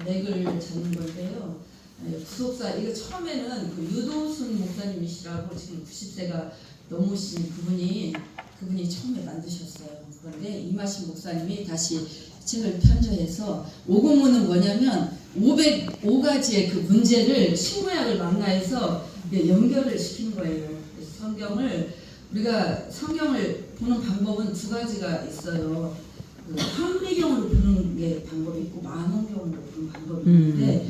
맥을 잡는 건데요. 구속사 이거 처음에는 그 유도순 목사님이시라고 지금 90세가 넘으신 그분이 처음에 만드셨어요. 그런데 이마신 목사님이 다시 책을 편저해서 오고문은 뭐냐면 505가지의 그 문제를 신구약을 망라해서 연결을 시키는 거예요. 그래서 우리가 성경을 보는 방법은 두 가지가 있어요. 그 현미경으로 보는 게 방법이 있고 만원경으로 보는 방법이 있는데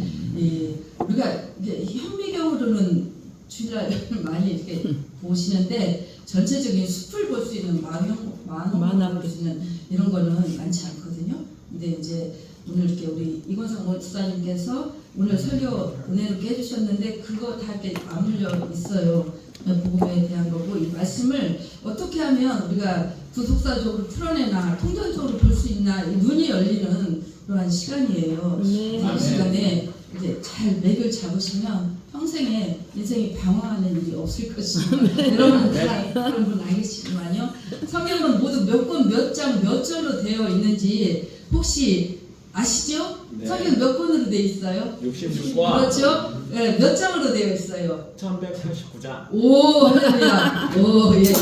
우리가 이제 현미경으로는 주일날 많이 이렇게 보시는데 전체적인 숲을 볼 수 있는 만원경으로 볼 수 있는 이런 거는 많지 않거든요. 근데 이제 오늘 이렇게 우리 이건상 목사님께서 오늘 설교 은혜롭게 해주셨는데 그거 다 이렇게 아물려 있어요. 복음에 대한 거고 이 말씀을 어떻게 하면 우리가 구속사적으로 풀어내나 통전적으로 볼 수 있나 눈이 열리는 그러한 시간이에요. 이 시간에 이제 잘 맥을 잡으시면 평생에 인생이 방황하는 일이 없을 것입니다. 여러분 다 그런 분 알겠지만요. 성경은 모두 몇 권, 몇 장, 몇 절로 되어 있는지 혹시 아시죠? 네. 성경 몇 권으로 되어 있어요? 66권. 그렇죠? 네, 몇 장으로 되어 있어요? 1139장. 오, 할렐루야. 오, 예, 예.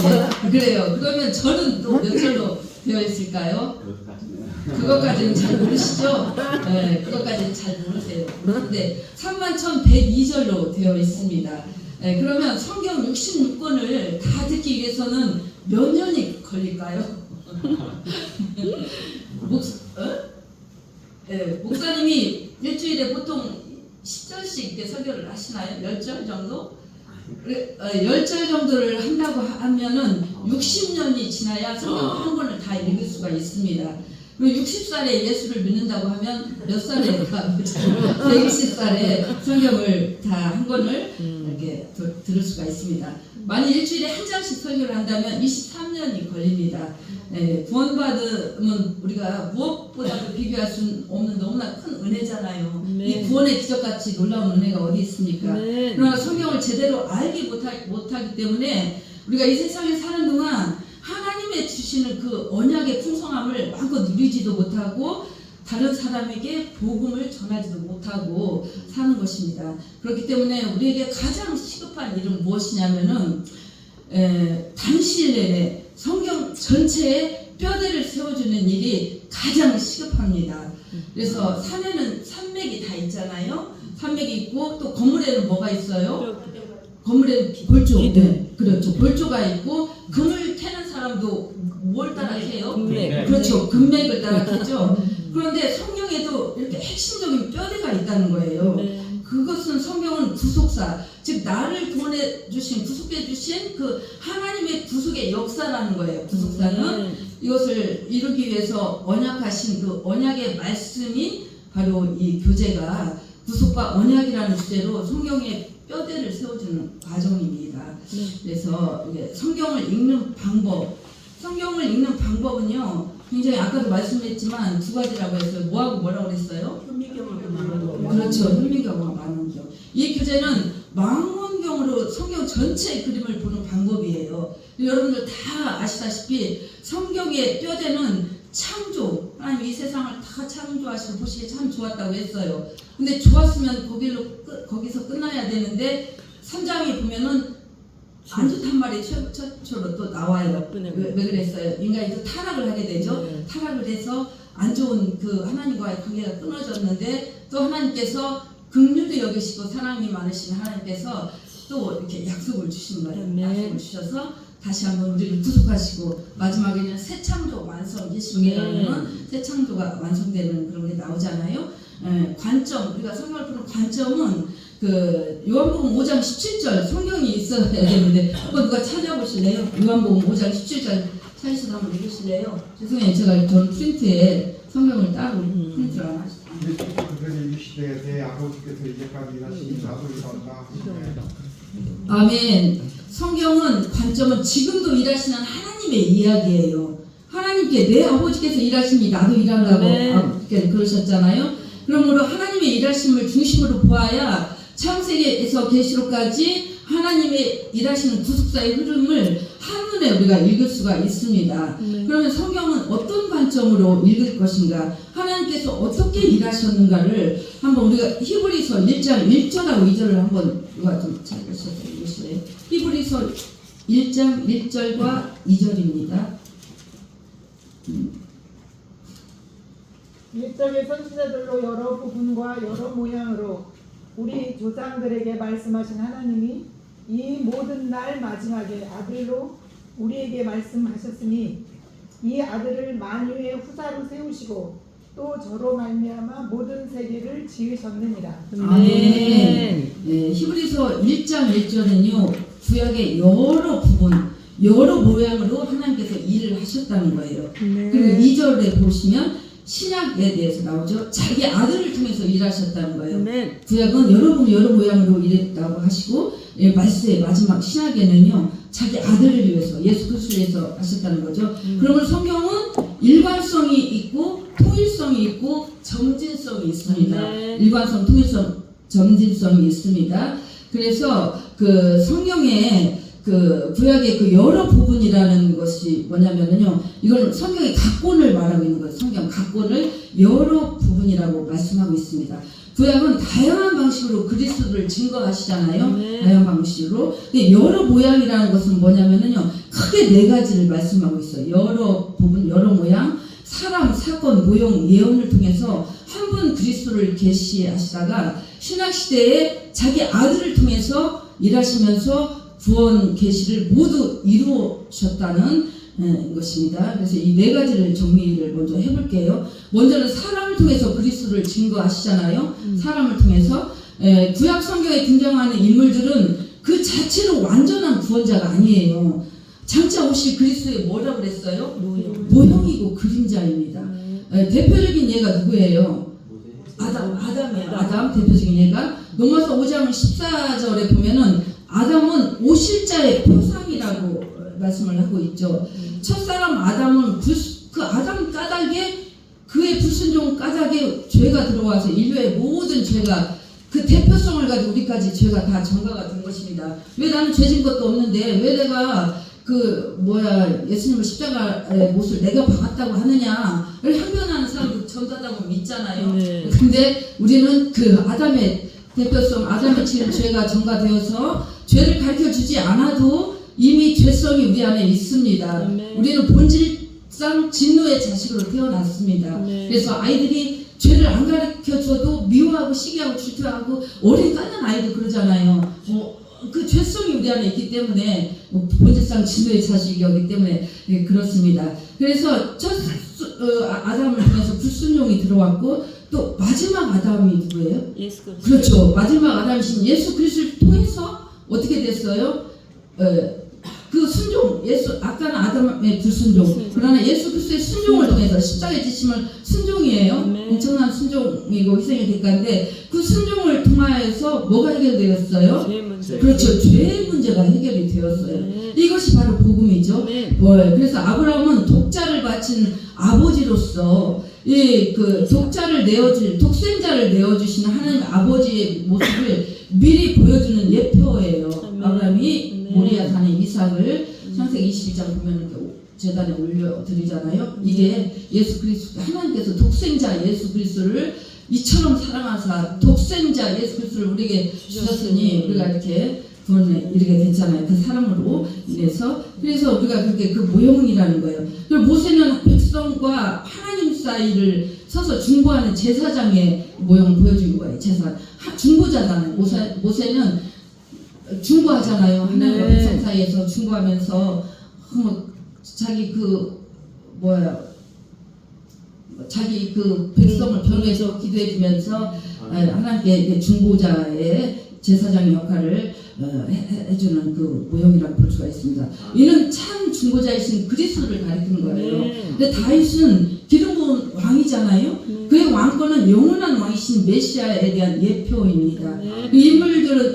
그래요. 그러면 저는 또 몇 절로 되어 있을까요? 그것까지는 잘 모르시죠? 네, 그것까지는 잘 모르세요. 근데 31,102절로 되어 있습니다. 네, 그러면 성경 66권을 다 듣기 위해서는 몇 년이 걸릴까요? 목사님이 일주일에 보통 10절씩 이렇게 설교를 하시나요? 10절 정도? 10절 정도를 한다고 하면은 60년이 지나야 성경 한 권을 다 읽을 수가 있습니다. 60살에 예수를 믿는다고 하면 몇 살에 120살에 성경을 다 한 권을 이렇게 들을 수가 있습니다. 만약 일주일에 한 장씩 설교를 한다면 23년이 걸립니다. 네, 구원받으면 우리가 무엇보다도 비교할 수 없는 너무나 큰 은혜잖아요. 네. 이 구원의 기적같이 놀라운 은혜가 어디 있습니까? 네. 그러나 성경을 제대로 알지 못하기 때문에 우리가 이 세상에 사는 동안 하나님의 주시는 그 언약의 풍성함을 마음껏 누리지도 못하고 다른 사람에게 복음을 전하지도 못하고 사는 것입니다. 그렇기 때문에 우리에게 가장 시급한 일은 무엇이냐면은 당시일 내내 성경 전체에 뼈대를 세워주는 일이 가장 시급합니다. 그래서 산에는 산맥이 다 있잖아요. 산맥이 있고 또 건물에는 뭐가 있어요? 건물에 골조, 네, 그렇죠. 골조가 있고 금을 캐는 사람도 뭘 따라 캐요? 금맥. 그렇죠. 금맥을 따라 캐죠. 그런데 성경에도 이렇게 핵심적인 뼈대가 있다는 거예요. 네. 그것은 성경은 구속사, 즉 나를 구원해 주신, 구속해 주신 그 하나님의 구속의 역사라는 거예요. 구속사는 이것을 이루기 위해서 언약하신 그 언약의 말씀이 바로 이 교제가 구속과 언약이라는 주제로 성경의 뼈대를 세워주는 과정입니다. 그래서 이게 성경을 읽는 방법은요 굉장히 아까도 말씀했지만 두 가지라고 했어요. 뭐하고 뭐라고 그랬어요? 그렇죠. 현미경과 만원경. 이 교재는 망원경으로 성경 전체의 그림을 보는 방법이에요. 여러분들 다 아시다시피 성경의 뼈대는 창조, 하나님 이 세상을 다 창조하시고 보시기에 참 좋았다고 했어요. 근데 좋았으면 거기서 끝나야 되는데 3장에 보면은 안 좋단 말이 최초로 또 나와요. 왜 그랬어요? 인간이 또 타락을 하게 되죠. 타락을 해서 안 좋은 그 하나님과의 관계가 끊어졌는데 또 하나님께서 긍휼도 여기시고 사랑이 많으신 하나님께서 또 이렇게 약속을 주신 거예요. 약속을 주셔서 다시 한번 우리를 구속하시고 마지막에는 새 창조 완성 예수님께는 새 창조가 완성되는 그런 게 나오잖아요. 관점, 우리가 성경을 보는 관점은 그 요한복음 5장 17절 성경이 있어야 되는데 그거 누가 찾아보실래요? 요한복음 5장 17절 찾으셔서 한번 읽으실래요? 죄송해요. 저는 프린트에 성경을 따로 프린트를 안 하시죠. 그들이 이 시대에 내 아버지께서 이제까지 일하시니 나도 일한다. 아멘. 성경은 관점은 지금도 일하시는 하나님의 이야기예요. 하나님께 내 아버지께서 일하시니 나도 일한다고 그러셨잖아요. 그러므로 하나님의 일하심을 중심으로 보아야 창세기에서 계시록까지 하나님의 일하시는 구속사의 흐름을 한눈에 우리가 읽을 수가 있습니다. 그러면 성경은 어떤 관점으로 읽을 것인가, 하나님께서 어떻게 일하셨는가를 한번 우리가 히브리서 1장 1절하고 2절을 한번 누가 좀 찾으셔서 읽으실래요? 히브리서 1장 1절과 2절입니다. 일적의 선지자들로 여러 부분과 여러 모양으로 우리 조상들에게 말씀하신 하나님이 이 모든 날 마지막에 아들로 우리에게 말씀하셨으니 이 아들을 만유의 후사로 세우시고 또 저로 말미암아 모든 세계를 지으셨느니라. 아멘. 네, 히브리서 1장 1절은요, 구약의 여러 부분, 여러 모양으로 하나님께서 일을 하셨다는 거예요. 그리고 2절에 보시면 신약에 대해서 나오죠. 자기 아들을 통해서 일하셨다는 거예요. 구약은 여러 분 여러 모양으로 일했다고 하시고, 말세의 마지막 신약에는요, 자기 아들을 위해서 예수 그리스도를 위해서 하셨다는 거죠. 그러면 성경은 일관성이 있고 통일성이 있고 점진성이 있습니다. 일관성, 통일성, 점진성이 있습니다. 그래서 그 성경에 그 구약의 그 여러 부분이라는 것이 뭐냐면요, 이건 성경의 각본을 말하고 있는 거예요. 성경 각본을 여러 부분이라고 말씀하고 있습니다. 구약은 다양한 방식으로 그리스도를 증거하시잖아요. 다양한 방식으로. 근데 여러 모양이라는 것은 뭐냐면요, 크게 네 가지를 말씀하고 있어요. 여러 부분, 여러 모양, 사람, 사건, 모형, 예언을 통해서 한 분 그리스도를 계시하시다가 신약 시대에 자기 아들을 통해서 일하시면서 구원 계시를 모두 이루셨다는 것입니다. 그래서 이 네 가지를 정리를 먼저 해볼게요. 먼저는 사람을 통해서 그리스도를 증거하시잖아요. 사람을 통해서 구약 성경에 등장하는 인물들은 그 자체로 완전한 구원자가 아니에요. 장차 오실 그리스도의 뭐라고 그랬어요? 모형이고 그림자입니다. 대표적인 예가 누구예요? 아담이에요. 아담 대표적인 예가 로마서 5장 14절에 보면은 아담은 오실자의 표상이라고 말씀을 하고 있죠. 첫사람 아담은 그 아담 까닭에, 그의 불순종 까닭에 죄가 들어와서 인류의 모든 죄가, 그 대표성을 가지고 우리까지 죄가 다 전가가 된 것입니다. 왜 나는 죄진 것도 없는데 왜 내가 예수님을 십자가의 못을 내가 박았다고 하느냐를 항변하는 사람도 전도하다고 믿잖아요. 근데 우리는 그 아담의 대표성, 아담의 지은 죄가 전가되어서 죄를 가르쳐주지 않아도 이미 죄성이 우리 안에 있습니다. 우리는 본질상 진노의 자식으로 태어났습니다. 그래서 아이들이 죄를 안 가르쳐줘도 미워하고 시기하고 질투하고, 어린 까는 아이도 그러잖아요. 그 죄성이 우리 안에 있기 때문에, 본질상 진노의 자식이기 때문에 그렇습니다. 그래서 첫 아담을 통해서 불순종이 들어왔고, 또 마지막 아담이 누구예요? 예수 그리스도. 그렇죠. 마지막 아담이신 예수 그리스도를 통해서 어떻게 됐어요? 그 순종, 아까는 아담의 불순종, 그러나 예수 그리스도의 순종을 통해서 십자가의 지심을 순종이에요. 엄청난 순종이고 희생의 대가인데, 그 순종을 통하여서 뭐가 해결되었어요? 죄의 문제. 그렇죠. 죄의 문제가 해결이 되었어요. 이것이 바로 복음이죠. 그래서 아브라함은 독자를 바친 아버지로서 그 독생자를 내어주시는 하나님 아버지의 모습을 미리 보여주는 예표예요. 아브라함이 모리아 산에 이삭을 창세기 22장 보면 제단에 올려드리잖아요. 이게 예수 그리스도, 하나님께서 독생자 예수 그리스도를 이처럼 사랑하사 독생자 예수 그리스도를 우리에게 주셨으니 우리가 이렇게 구원에 이르게 됐잖아요. 그 사랑으로 인해서. 그래서 우리가 그렇게 그 모형이라는 거예요. 그리고 모세는 백성과 하나님 사이를 서서 중보하는 제사장의 모형을 보여준 거예요. 중보자잖아요. 모세는 중보하잖아요. 하나님과 백성 사이에서 중보하면서 자기 그 백성을 변호해서 기도해주면서 하나님께 중보자의 제사장의 역할을 해주는 그 모형이라고 볼 수가 있습니다. 이는 참 중보자이신 그리스도를 가리키는 거예요. 근데 다윗은 기름 부은 왕이잖아요. 그의 왕권은 영원한 왕이신 메시아에 대한 예표입니다. 그 인물들은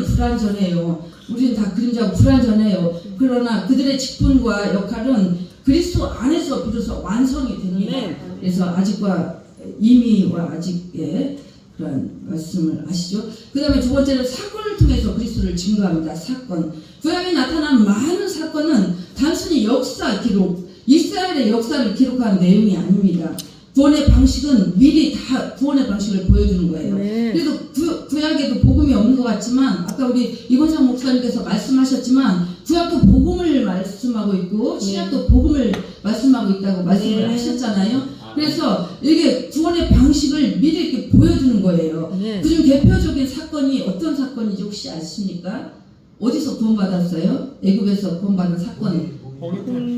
불완전해요. 우리는 다 그림자고 불완전해요. 그러나 그들의 직분과 역할은 그리스도 안에서 비로소 완성이 됩니다. 그래서 아직과 이미와 아직의 그런 말씀을 아시죠? 그 다음에 두 번째는 사건을 통해서 그리스도를 증거합니다. 사건. 구약에 나타난 많은 사건은 단순히 역사 기록, 이스라엘의 역사를 기록한 내용이 아닙니다. 구원의 방식은 미리 다 구원의 방식을 보여주는 거예요. 네. 그래서 구약에도 복음이 없는 것 같지만 아까 우리 이건상 목사님께서 말씀하셨지만 구약도 복음을 말씀하고 있고 신약도 복음을 말씀하고 있다고 말씀을 하셨잖아요. 그래서 이게 구원의 방식을 미리 이렇게 보여주는 거예요. 네. 그중 대표적인 사건이 어떤 사건인지 혹시 아십니까? 어디서 구원받았어요? 애굽에서 구원받은 사건.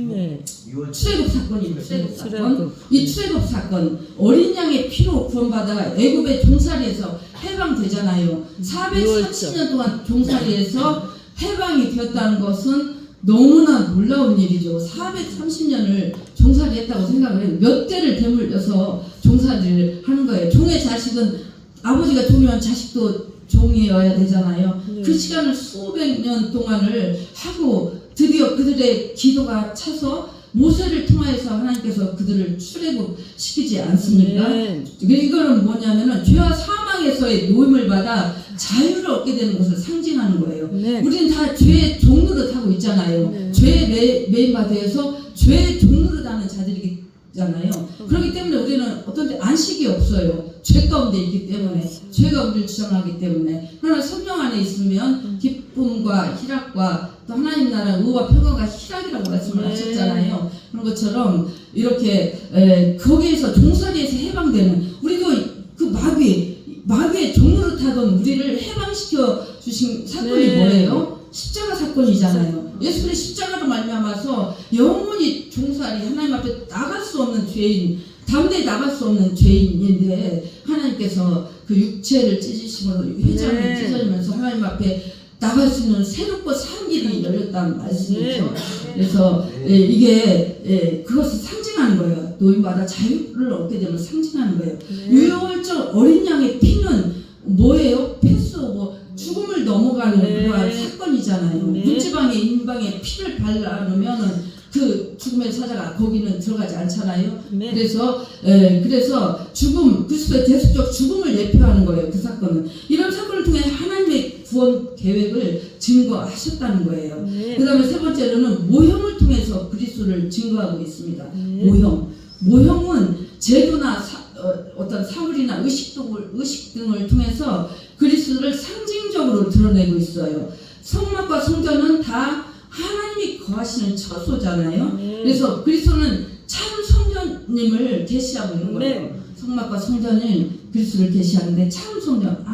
네. 출애굽 사건입니다. 출애굽 사건. 출애굽. 이 출애굽 사건 어린 양의 피로 구원받아 애굽의 종살이에서 해방되잖아요. 430년 동안 종살이에서 해방이 되었다는 것은 너무나 놀라운 일이죠. 430년을 종살이했다고 생각을 해요. 몇 대를 되물려서 종살이를 하는 거예요. 종의 자식은 아버지가 종이면 자식도 종이어야 되잖아요. 그 시간을 수백 년 동안을 하고 드디어 그들의 기도가 차서 모세를 통하여서 하나님께서 그들을 출애굽시키지 않습니까? 네. 이거는 뭐냐면은 죄와 사망에서의 노임을 받아 자유를 얻게 되는 것을 상징하는 거예요. 네. 우리는 다 죄의 종노릇하고 있잖아요. 네. 죄에 매인받아서 죄의 종노릇하는 자들이잖아요. 그렇기 때문에 우리는 어떤 때 안식이 없어요. 죄 가운데 있기 때문에 죄가 우리를 주장하기 때문에. 그러나 성령 안에 있으면 기쁨과 희락과 또 하나님 나라 의와 평화가 희락이라고 말씀을 하셨잖아요. 그런 것처럼 이렇게 거기에서 종살이에서 해방되는 우리도 그 마귀의 종노릇하던 우리를 해방시켜 주신 사건이 뭐예요? 십자가 사건이잖아요. 예수 그리스도 십자가로 말미암아서 영원히 종살이 하나님 앞에 나갈 수 없는 죄인, 담대히 나갈 수 없는 죄인인데 하나님께서 그 육체를 찢으심으로 회장을 찢어지면서 하나님 앞에 나갈 수 있는 새롭고 산 길이 열렸다는 말씀이죠. 그래서 이게 그것을 상징하는 거예요. 노임받아 자유를 얻게 되면 상징하는 거예요. 유월절 어린 양의 피는 뭐예요? 패스오버 죽음을 넘어가는 그러한 사건이잖아요. 문지방에 인방에 피를 발라놓으면은 그 죽음의 사자가 거기는 들어가지 않잖아요. 그래서 죽음, 그리스도의 대속적 죽음을 예표하는 거예요. 그 사건은 이런 사건을 통해 하나님의 구원 계획을 증거하셨다는 거예요. 그 다음에 세 번째로는 모형을 통해서 그리스도를 증거하고 있습니다. 모형은 제도나 어떤 사물이나 의식 등을 통해서 그리스도를 상징적으로 드러내고 있어요. 성막과 성전은 다 하나님이 거하시는 처소잖아요. 그래서 그리스도는 참 성전님을 계시하고 있는 거예요. 성막과 성전은 그리스도를 계시하는데 참 성전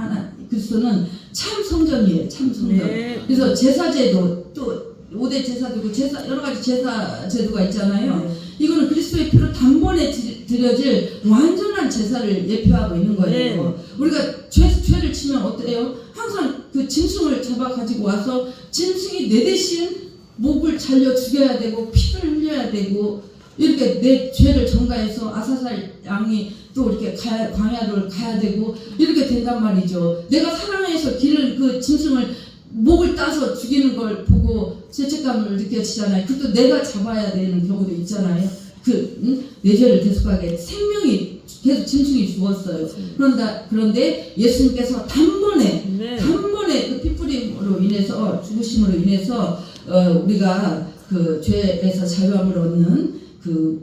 그리스도는 참 성전이에요. 참 성전. 그래서 제사제도 또 5대 제사제고 여러 가지 제사 제도가 있잖아요. 이거는 그리스도의 피로 단번에 드려질 완전한 제사를 예표하고 있는 거예요. 우리가 죄를 치면 어때요? 항상 그 짐승을 잡아 가지고 와서 짐승이 내 대신 목을 잘려 죽여야 되고 피를 흘려야 되고 이렇게 내 죄를 전가해서 아사살 양이 또 이렇게 광야를 가야 되고 이렇게 된단 말이죠. 내가 사랑해서 기를 그 짐승을 목을 따서 죽이는 걸 보고 죄책감을 느껴지잖아요. 그것도 내가 잡아야 되는 경우도 있잖아요. 내 죄를 대속하게 생명이 계속 짐승이 죽었어요. 그런데 예수님께서 단번에 그 피뿌림으로 인해서 죽으심으로 인해서 우리가 그 죄에서 자유함을 얻는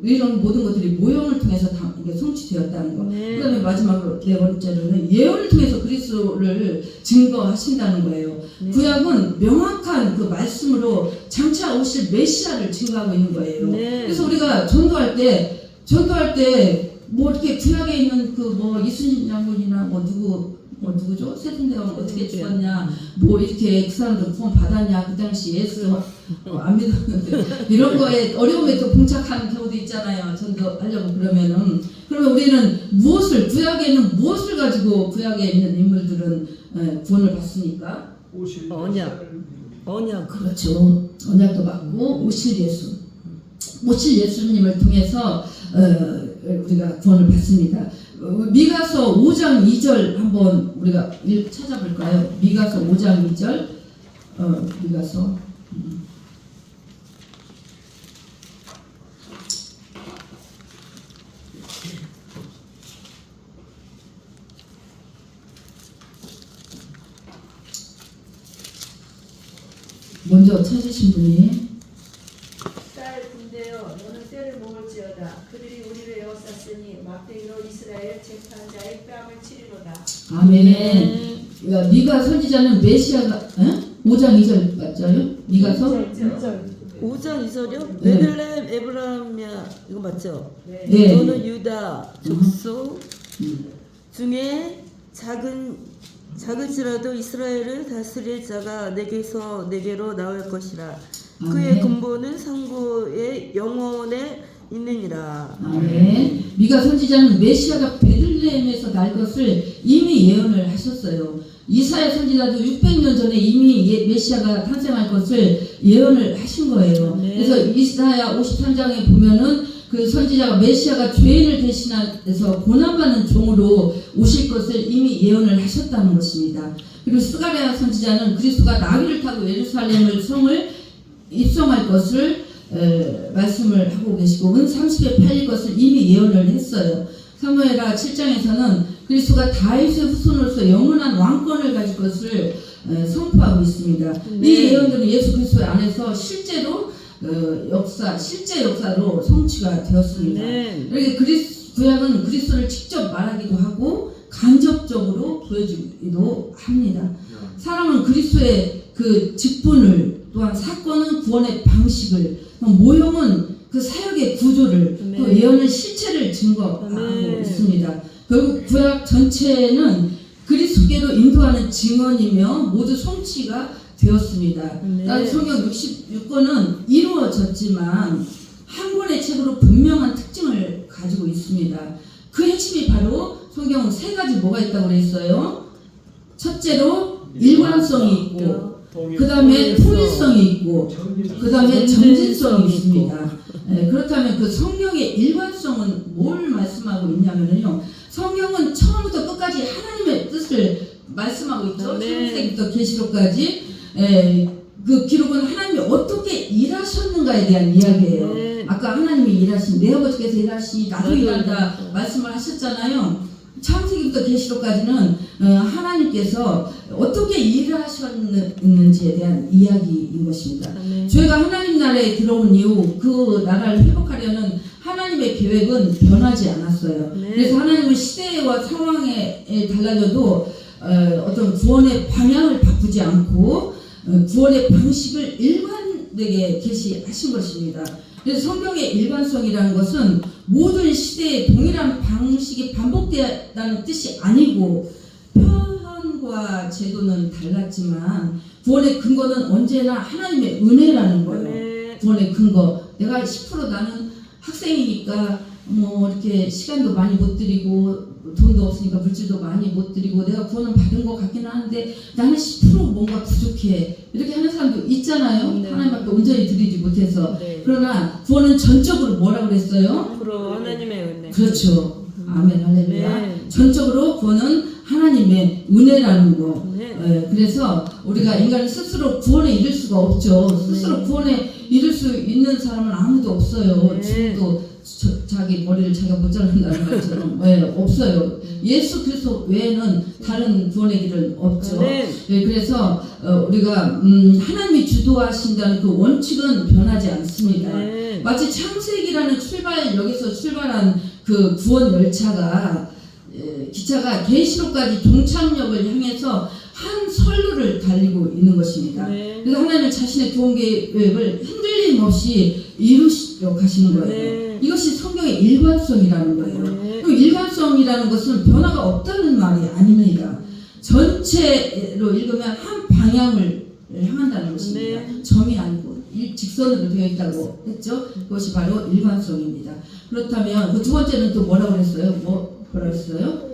이런 모든 것들이 모형을 통해서 다 이게 성취되었다는 거. 그다음에 마지막으로 네 번째로는 예언을 통해서 그리스도를 증거하신다는 거예요. 구약은 명확한 그 말씀으로 장차 오실 메시아를 증거하고 있는 거예요. 그래서 우리가 전도할 때 뭐 이렇게 구약에 있는 그 뭐 이순신 장군이나 누구죠? 세종대왕 어떻게 죽었냐, 뭐 이렇게 그 사람들 구원 받았냐, 그 당시 예수 안 믿었는데 이런 거에 어려움에 또 봉착하는 경우도 있잖아요. 전도하려고 그러면 우리는 구약에 있는 무엇을 가지고 구약에 있는 인물들은 구원을 받습니까? 언약. 그렇죠. 언약도 받고 오실 예수님을 통해서 우리가 구원을 받습니다. 미가서 5장 2절 한번 우리가 찾아볼까요? 미가서 5장 2절 미가서 먼저 찾으신 분이 딸 군대여 너는 때를 먹을지어다 그들이 우리를 에워쌌으니 막대기로 이스라엘 재판자의 뺨을 치리로다. 아멘. 야, 미가 선지자는 메시아가 5장 2절 맞죠? 미가서 5장 2절이요? 네. 베들레헴 에브라임이야 이거 맞죠? 네. 너는 유다 족속 중에 작을지라도 이스라엘을 다스릴 자가 내게로 나올 것이라. 그의 아멘. 근본은 상고의 영원에 있느니라. 아멘. 미가 선지자는 메시아가 베들레헴에서 날 것을 이미 예언을 하셨어요. 이사야 선지자도 600년 전에 이미 메시아가 탄생할 것을 예언을 하신 거예요. 네. 그래서 이사야 53장에 보면은 그 선지자가 메시아가 죄인을 대신해서 고난받는 종으로 오실 것을 이미 예언을 하셨다는 것입니다. 그리고 스가랴 선지자는 그리스도가 나귀를 타고 예루살렘을 성을 입성할 것을 말씀을 하고 계시고 은 30에 팔릴 것을 이미 예언을 했어요. 사무엘하 7장에서는 그리스도가 다윗의 후손으로서 영원한 왕권을 가질 것을 선포하고 있습니다. 네. 이 예언들은 예수 그리스도 안에서 실제로 실제 역사로 성취가 되었습니다. 네. 그러니까 구약은 그리스도를 직접 말하기도 하고 간접적으로 보여주기도 합니다. 사람은 그리스도의 그 직분을 또한 사건은 구원의 방식을 모형은 그 사역의 구조를 네. 또 예언의 실체를 증거하고 네. 있습니다. 결국 구약 전체는 그리스도께로 인도하는 증언이며 모두 성취가 되었습니다. 네. 따라서 성경 66권은 이루어졌지만 한 권의 책으로 분명한 특징을 가지고 있습니다. 그 핵심이 바로 성경은 세 가지 뭐가 있다고 그랬어요? 첫째로 일관성이 있고 그 다음에 통일성이 있고 그 다음에 정진성이 있습니다. 그렇다면 그 성경의 일관성은 뭘 말씀하고 있냐면요. 성경은 처음부터 끝까지 하나님의 뜻을 말씀하고 있죠. 네. 창세기부터 계시록까지 그 기록은 하나님이 어떻게 일하셨는가에 대한 이야기예요. 네. 아까 하나님이 일하신 내 아버지께서 일하시니 나도 나도 일한다 일한다. 말씀을 하셨잖아요. 창세기부터 계시록까지는 하나님께서 어떻게 일하셨는지에 대한 이야기인 것입니다. 네. 죄가 하나님 나라에 들어온 이후 그 나라를 회복하려는 하나님의 계획은 변하지 않았어요. 네. 그래서 하나님은 시대와 상황에 달라져도 어떤 구원의 방향을 바꾸지 않고 구원의 방식을 일관되게 계시하신 것입니다. 그래서 성경의 일관성이라는 것은 모든 시대에 동일한 방식이 반복된다는 뜻이 아니고 표현과 제도는 달랐지만 구원의 근거는 언제나 하나님의 은혜라는 거예요. 네. 구원의 근거. 내가 10% 나는 학생이니까 뭐 이렇게 시간도 많이 못 드리고 돈도 없으니까 물질도 많이 못 드리고 내가 구원은 받은 것 같기는 한데 나는 10% 뭔가 부족해 이렇게 하는 사람도 있잖아요. 네. 하나님 앞에 온전히 드리지 못해서. 네. 그러나 구원은 전적으로 뭐라고 그랬어요? 그럼 하나님의 은혜. 그렇죠. 아멘 할렐루야. 네. 전적으로 구원은 하나님의 은혜라는 거. 네. 그래서 우리가 인간은 스스로 구원에 이를 수가 없죠. 스스로 네. 구원에 이를 수 있는 사람은 아무도 없어요. 네. 지금도 자기 머리를 자기가 못 자른다는 말처럼 없어요. 예수 그리스도 외에는 다른 구원의 길은 없죠. 네. 그래서 우리가 하나님이 주도하신다는 그 원칙은 변하지 않습니다. 네. 마치 창세기라는 출발역에서 출발한 그 구원 열차가 기차가 계시록까지 동창역을 향해서 한 선로를 달리고 있는 것입니다. 네. 그래서 하나님은 자신의 구원 계획을 흔들림 없이 이루시려 가시는 거예요. 네. 이것이 성경의 일관성이라는 거예요. 네. 그 일관성이라는 것은 변화가 없다는 말이 아닙니다. 전체로 읽으면 한 방향을 향한다는 것입니다. 네. 점이 아니고 직선으로 되어 있다고 했죠. 그것이 바로 일관성입니다. 그렇다면 그 두 번째는 또 뭐라고 그랬어요? 뭐라고 했어요?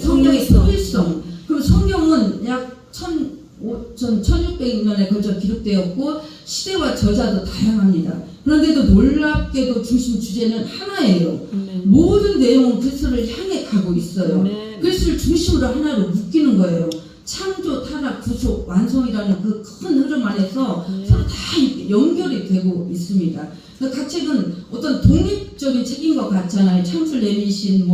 성경의 통일성. 그럼 성경은 약 1600년에 걸쳐 기록되었고 시대와 저자도 다양합니다. 그런데도 놀랍게도 중심 주제는 하나예요. 네. 모든 내용은 그리스도를 향해 가고 있어요. 네. 그리스도를 중심으로 하나로 묶이는 거예요. 창조, 타락, 구속, 완성이라는 그 큰 흐름 안에서 네. 서로 다 연결이 되고 있습니다. 각 책은 어떤 독립 독립적인 책인 것 같잖아요. 창술 내미신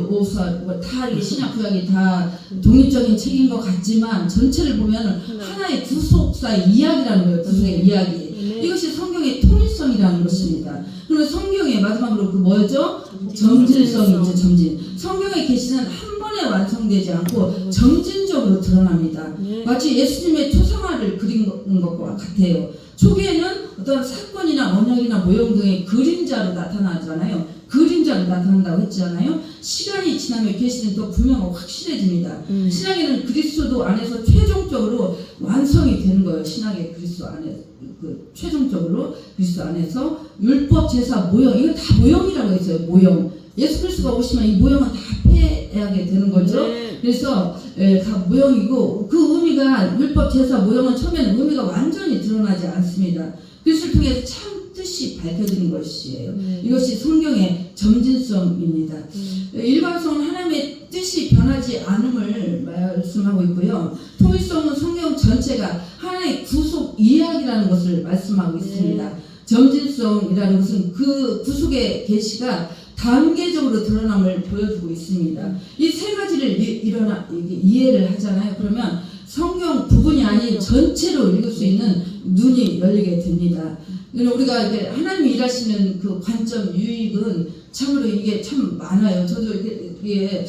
오사 다 이게 신약 구약이 다 독립적인 책인 것 같지만 전체를 보면 하나의 구속사의 이야기라는 거예요. 구속의 이야기. 이것이 성경의 통일성이라는 것입니다. 그러면 성경의 마지막으로 그 뭐였죠? 점진성이죠. 점진. 성경의 계시는 한 번에 완성되지 않고 점진적으로 드러납니다. 마치 예수님의 초상화를 그린 것과 같아요. 초기에는 어떤 사건이나 언약이나 모형 등의 그림자로 나타나잖아요. 그림자로 나타난다고 했잖아요. 시간이 지나면 계시는 또 분명하고 확실해집니다. 신약에는 그리스도 안에서 최종적으로 완성이 되는 거예요. 신약의 그리스도 안에 최종적으로 그리스도 안에서 율법 제사 모형 이거 다 모형이라고 했어요. 모형. 예수 그리스도가 오시면 이 모형은 다 폐하게 되는 거죠. 그래서 다 모형이고 그 의미가 율법 제사 모형은 처음에는 의미가 완전히 드러나지 않습니다. 그리스도를 통해서 참 뜻이 밝혀지는 것이에요. 이것이 성경의 점진성입니다. 일관성은 하나님의 뜻이 변하지 않음을 말씀하고 있고요. 통일성은 성경 전체가 하나의 구속 이야기라는 것을 말씀하고 있습니다. 점진성이라는 것은 그 구속의 계시가 단계적으로 드러남을 보여주고 있습니다. 이 세 가지를 이해를 하잖아요. 그러면 성경 부분이 아닌 전체로 읽을 수 있는 눈이 열리게 됩니다. 우리가 이렇게 하나님이 일하시는 그 관점 유익은 참으로 이게 참 많아요. 저도 이게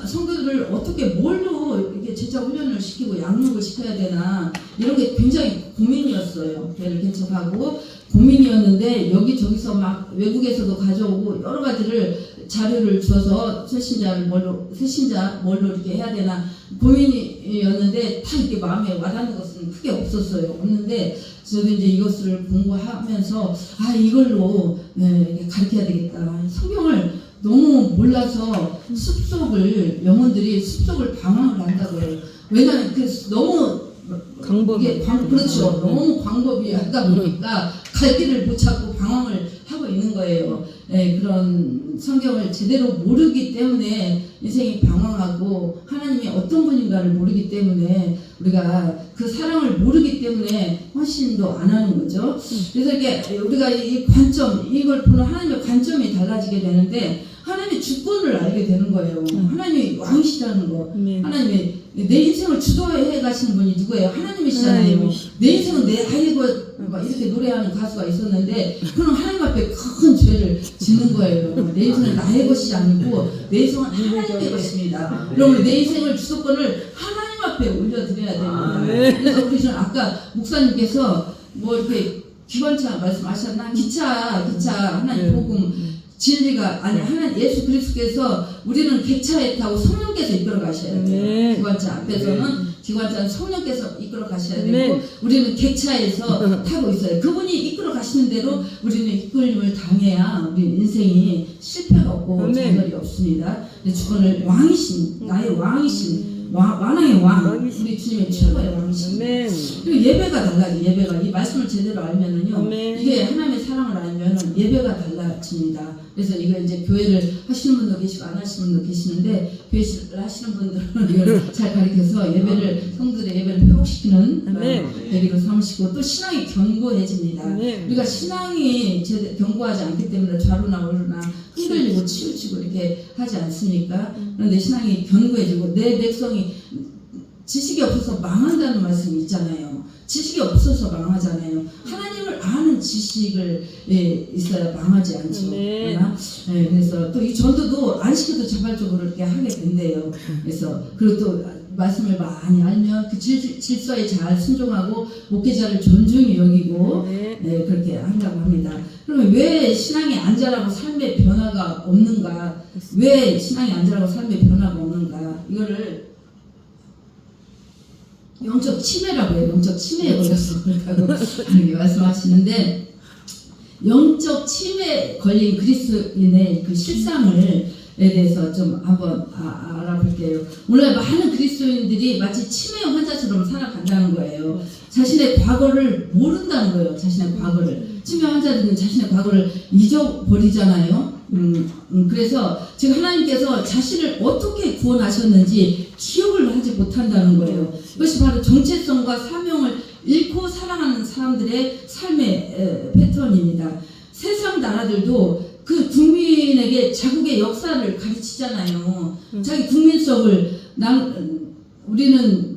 성도들을 어떻게 뭘로 이렇게 제자 훈련을 시키고 양육을 시켜야 되나 이런 게 굉장히 고민이었어요. 교회를 개척하고 고민이었는데 여기저기서 막 외국에서도 가져오고 여러 가지를 자료를 줘서 새신자 뭘로 이렇게 해야 되나 고민이었는데 다 이렇게 마음에 와닿는 것은 크게 없었는데 저도 이제 이것을 공부하면서 이걸로 가르쳐야 되겠다. 성경을 너무 몰라서 영혼들이 습속을 방황을 한다고 해요. 왜냐하면 너무 그렇죠. 너무 광범위 하다 보니까 갈 길을 못 찾고 방황을 하고 있는 거예요. 그런 성경을 제대로 모르기 때문에 인생이 방황하고 하나님이 어떤 분인가를 모르기 때문에 우리가 그 사랑을 모르기 때문에 헌신도 안 하는 거죠. 그래서 이게 우리가 이 관점 이걸 보는 하나님의 관점이 달라지게 되는데 하나님의 주권을 알게 되는 거예요. 하나님이 왕이시라는 거. 하나님이 내 인생을 주도해 가시는 분이 누구예요? 하나님이시잖아요. 내 인생은 내 아이고 이렇게 노래하는 가수가 있었는데 그럼 하나님 앞에 큰 죄를 짓는 거예요. 내 인생은 나의 것이 아니고 내 인생은 하나님의 것입니다. 그러면 내 인생을 주도권을 하나님 앞에 올려드려야 됩니다. 그래서 우리 지금 아까 목사님께서 이렇게 기관차 말씀하셨나? 기차 하나님 복음 진리가 아니 하나님 예수 그리스도께서 우리는 객차에 타고 성령께서 이끌어 가셔야 돼요. 기관차 앞에서는 기관차는 성령께서 이끌어 가셔야 되고 우리는 객차에서 타고 있어요. 그분이 이끌어 가시는 대로 우리는 이끌림을 당해야 우리 인생이 실패가 없고 좌절이 없습니다. 주권을 왕이신 나의 왕이신 왕의 왕 우리 주님의 최고의 왕이신 그리고 예배가 달라요. 예배가 이 말씀을 제대로 알면은요 이게 하나님의 사랑을 알면은 예배가 달라집니다. 그래서 이거 이제 교회를 하시는 분도 계시고 안 하시는 분도 계시는데 교회를 하시는 분들은 이걸 잘 가르쳐서 성도들의 예배를 회복시키는 계기로 삼으시고 또 신앙이 견고해집니다. 우리가 신앙이 견고하지 않기 때문에 좌로나 우로나 흔들리고 치우치고 이렇게 하지 않습니까? 그런데 신앙이 견고해지고 내 백성이 지식이 없어서 망한다는 말씀이 있잖아요. 지식이 없어서 망하잖아요. 하나님을 아는 지식을 있어야 망하지 않죠. 그래서 또 이 전도도 안 시켜도 자발적으로 이렇게 하게 된대요. 그래서 그리고 또 말씀을 많이 알면 그 질서에 잘 순종하고 목회자를 존중히 여기고 그렇게 한다고 합니다. 그러면 왜 신앙이 안 자라고 삶의 변화가 없는가? 왜 신앙이 안 자라고 삶의 변화가 없는가? 이거를 영적 치매라고 해요. 영적 치매에 걸렸어. 그렇다고 이렇게 말씀하시는데 영적 치매에 걸린 그리스도인의 그 실상을 대해서 좀 한번 알아볼게요. 오늘 많은 그리스도인들이 마치 치매 환자처럼 살아간다는 거예요. 자신의 과거를 모른다는 거예요. 자신의 과거를. 치매 환자들은 자신의 과거를 잊어버리잖아요. 그래서 지금 하나님께서 자신을 어떻게 구원하셨는지 기억을 하지 못한다는 거예요. 이것이 바로 정체성과 사명을 잃고 살아가는 사람들의 삶의 패턴입니다. 세상 나라들도 그 국민에게 자국의 역사를 가르치잖아요. 자기 국민성을 우리는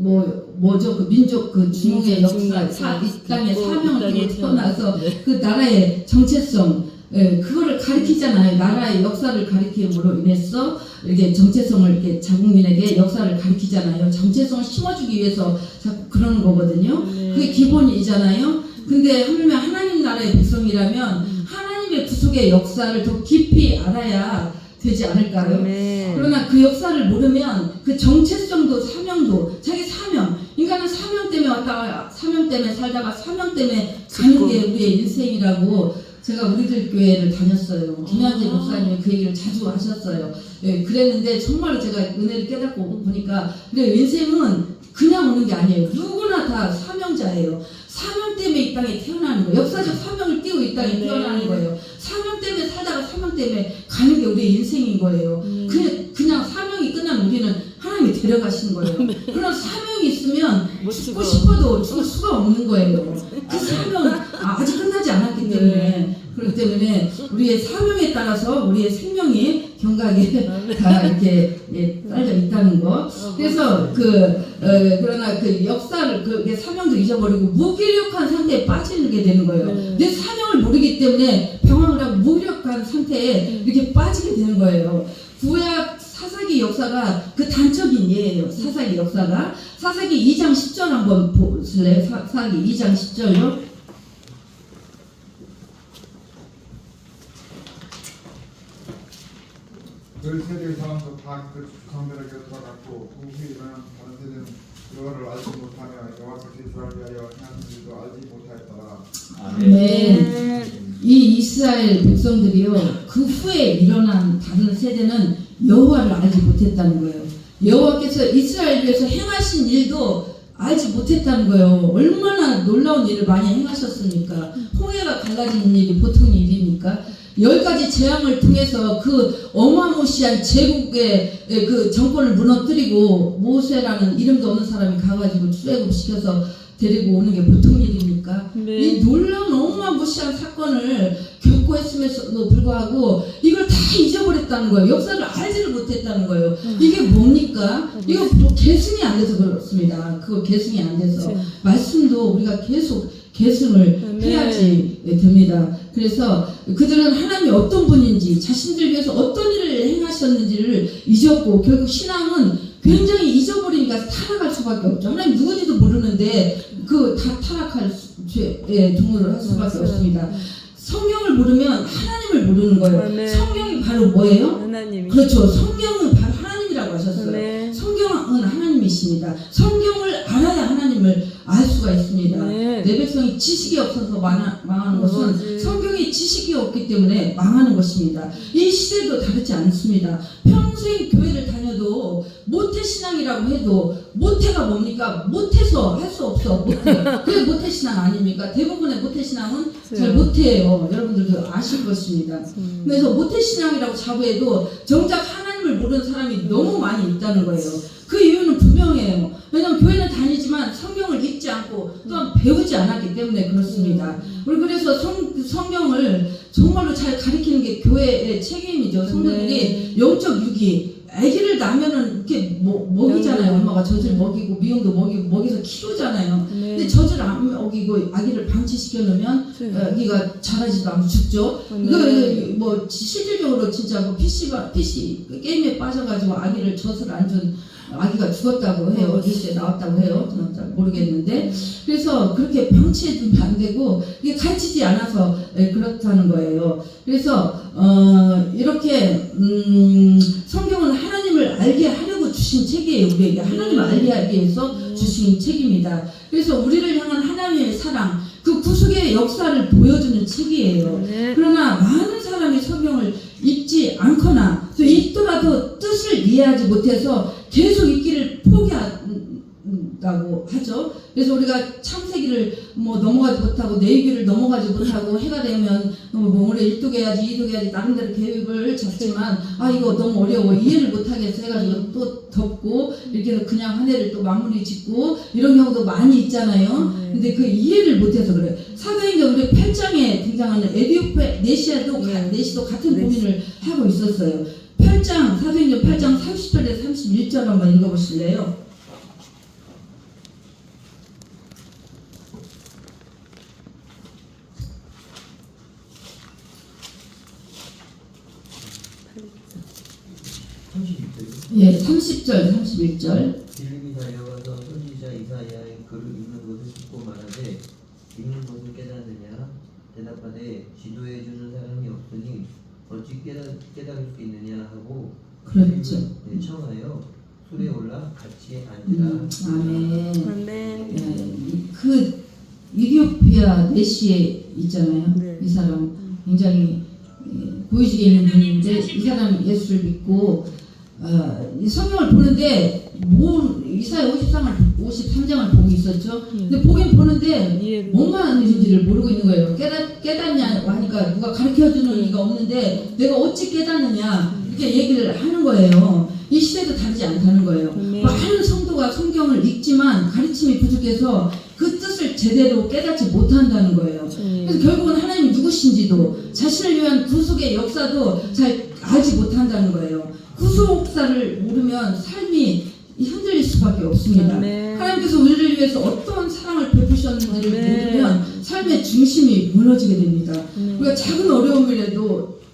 뭐죠? 그 민족 그 중흥의 역사, 이 땅의 사명을 띠고 태어나서 그 나라의 정체성, 그거를 가르치잖아요. 나라의 역사를 가르침으로 인해서 이렇게 정체성을 이렇게 자국민에게 역사를 가르치잖아요. 정체성을 심어주기 위해서 자꾸 그러는 거거든요. 그게 기본이잖아요. 근데 하나님 나라의 백성이라면 하나님의 구속의 역사를 더 깊이 알아야 되지 않을까요? 그러나 그 역사를 모르면 그 정체성도 사명도 자기 사명, 인간은 사명 때문에 왔다가 사명 때문에 살다가 사명 때문에 가는 게 우리의 인생이라고 제가 우리들 교회를 다녔어요. 김현재 목사님이 그 얘기를 자주 하셨어요. 그랬는데 정말로 제가 은혜를 깨닫고 보니까 그래, 인생은 그냥 오는 게 아니에요. 누구나 다 사명자예요. 사명 때문에 이 땅에 태어나는 거예요. 역사적 사명을 띠고 이 땅에 태어나는 거예요. 사명 때문에 살다가 사명 때문에 가는 게 우리의 인생인 거예요. 그냥 사명이 끝나면 우리는 하나님이 데려가시는 거예요. 그런 사명이 있으면 죽고 싶어도 죽을 수가 없는 거예요. 그 사명은 아직 끝나지 않았기 때문에 그렇기 때문에 우리의 사명에 따라서 우리의 생명이 경각에 다 이렇게 딸려 있다는 거. 그래서 그러나 그 역사를 그 사명도 잊어버리고 무기력한 상태에 빠지게 되는 거예요. 내 사명을 모르기 때문에 병합을 하고 무기력한 상태에 이렇게 빠지게 되는 거예요. 구약 사사기 역사가 그 단적인 예예요. 사사기 역사가 사사기 2장 10절 한번 보실래요? 사사기 2장 10절요. 그 세대의 사람도 다 그 성들에게 들어갔고 그 후에 일어난 다른 세대는 여호와를 알지 못하며 여호와께서 이스라엘을 위하여 행하신 일도 알지 못하였더라. 네. 이 이스라엘 백성들이요 그 후에 일어난 다른 세대는 여호와를 알지 못했다는 거예요. 여호와께서 이스라엘 위해서 행하신 일도 알지 못했다는 거예요. 얼마나 놀라운 일을 많이 행하셨습니까? 홍해가 갈라진 일이 보통 일입니까? 10가지 재앙을 통해서 그 어마무시한 제국의 그 정권을 무너뜨리고 모세라는 이름도 없는 사람이 가가지고 출애굽시켜서 데리고 오는 게 보통 일입니까? 이 놀라운 어마무시한 사건을 겪고 했음에도 불구하고 이걸 다 잊어버렸다는 거예요. 역사를 알지를 못했다는 거예요. 이게 뭡니까? 이거 계승이 안 돼서 그렇습니다. 그거 계승이 안 돼서 말씀도 우리가 계속 계승을 해야지 됩니다. 그래서 그들은 하나님이 어떤 분인지 자신들 위해서 어떤 일을 행하셨는지를 잊었고 결국 신앙은 굉장히 잊어버리니까 타락할 수밖에 없죠. 하나님 누군지도 모르는데 그 다 타락할 죄의 종로를 할 수밖에 없습니다. 성경을 모르면 하나님을 모르는 거예요. 성경이 바로 뭐예요? 하나님. 그렇죠. 성경은 바로 하나님이라고 하셨어요. 성경은 하나님이십니다. 성경을 알아야 하나님을 알 수가 있습니다. 내 백성이 지식이 없어서 망하는 것은 성경이 지식이 없기 때문에 망하는 것입니다. 이 시대도 다르지 않습니다. 평생 교회를 다녀도 모태신앙이라고 해도 모태가 뭡니까? 못해서 할 수 없어. 모태. 그게 모태신앙 아닙니까? 대부분의 모태신앙은 잘 못해요. 여러분들도 아실 것입니다. 그래서 모태신앙이라고 자부해도 정작 하나님을 모르는 사람이 너무 많이 있다는 거예요. 그 이유는 분명해요. 왜냐하면 교회는 다니지만 성경을 읽지 않고 또한 배우지 않았기 때문에 그렇습니다. 우리 그래서 성경을 정말로 잘 가르치는 게 교회의 책임이죠. 성도들이 영적 유기, 아기를 낳으면은 이렇게 먹이잖아요. 엄마가 젖을 먹이고 미용도 먹이고 먹여서 키우잖아요. 근데 젖을 안 먹이고 아기를 방치시켜 놓으면 아기가 자라지도 않고 죽죠. 이거 뭐 실질적으로 진짜 뭐 PC 게임에 빠져가지고 아기를 젖을 안 준 아기가 죽었다고 해요. 뉴스에 나왔다고 해요. 저는 잘 모르겠는데 그래서 그렇게 방치해두면 안 되고 이게 가르치지 않아서 그렇다는 거예요. 그래서 이렇게 성경은 하나님을 알게 하려고 주신 책이에요. 우리에게 하나님을 알게 하기 위해서 주신 책입니다. 그래서 우리를 향한 하나님의 사랑, 그 구속의 역사를 보여주는 책이에요. 그러나 많은 사람이 성경을 읽지 않거나 또 읽더라도 뜻을 이해하지 못해서 계속 읽기를 포기한다는 라고 하죠. 그래서 우리가 창세기를 뭐 넘어가지 못하고 내위기를 넘어가지 못하고 해가 되면 뭐 올해 1도 해야지 2도 해야지 나름대로 계획을 잡지만 아 이거 너무 어려워 이해를 못하겠어 해가지고 또 덮고 이렇게 해서 그냥 한 해를 또 마무리 짓고 이런 경우도 많이 있잖아요. 근데 그 이해를 못해서 그래. 사도행전 우리 8장에 등장하는 에디오페 네시도 같은 고민을 하고 있었어요. 8장 사도행전 8장 30절에 31절 한번 읽어보실래요? 예, 30절, 31절. 빌립이 달려가서 선지자 이사야의 글을 읽는 것을 듣고 말하되 읽는 것을 깨닫느냐 대답하되 지도해 주는 사람이 없으니 어찌 깨달을 수 있느냐 하고 그렇죠. 청하여 술에 올라 같이 앉으라. 아멘. 아멘. 예, 그 이디오피아 네시에 있잖아요. 네. 이 사람 굉장히 고위직에 있는 분인데 이 사람 예수를 믿고 이 성경을 보는데 이사야 53장을 보고 있었죠. 근데 보긴 보는데 뭔가 하는지를 모르고 있는 거예요. 깨닫냐 하니까 누가 가르쳐주는 이가 없는데 내가 어찌 깨닫느냐 이렇게 얘기를 하는 거예요. 이 시대도 다르지 않다는 거예요. 많은 성도가 성경을 읽지만 가르침이 부족해서 그 뜻을 제대로 깨닫지 못한다는 거예요. 그래서 결국은 하나님이 누구신지도 자신을 위한 구속의 역사도 잘 알지 못한다는 거예요. 구속사를 모르면 삶이 흔들릴 수밖에 없습니다. 하나님께서 우리를 위해서 어떤 사랑을 베푸셨는지를 모르면 삶의 중심이 무너지게 됩니다. 우리가 작은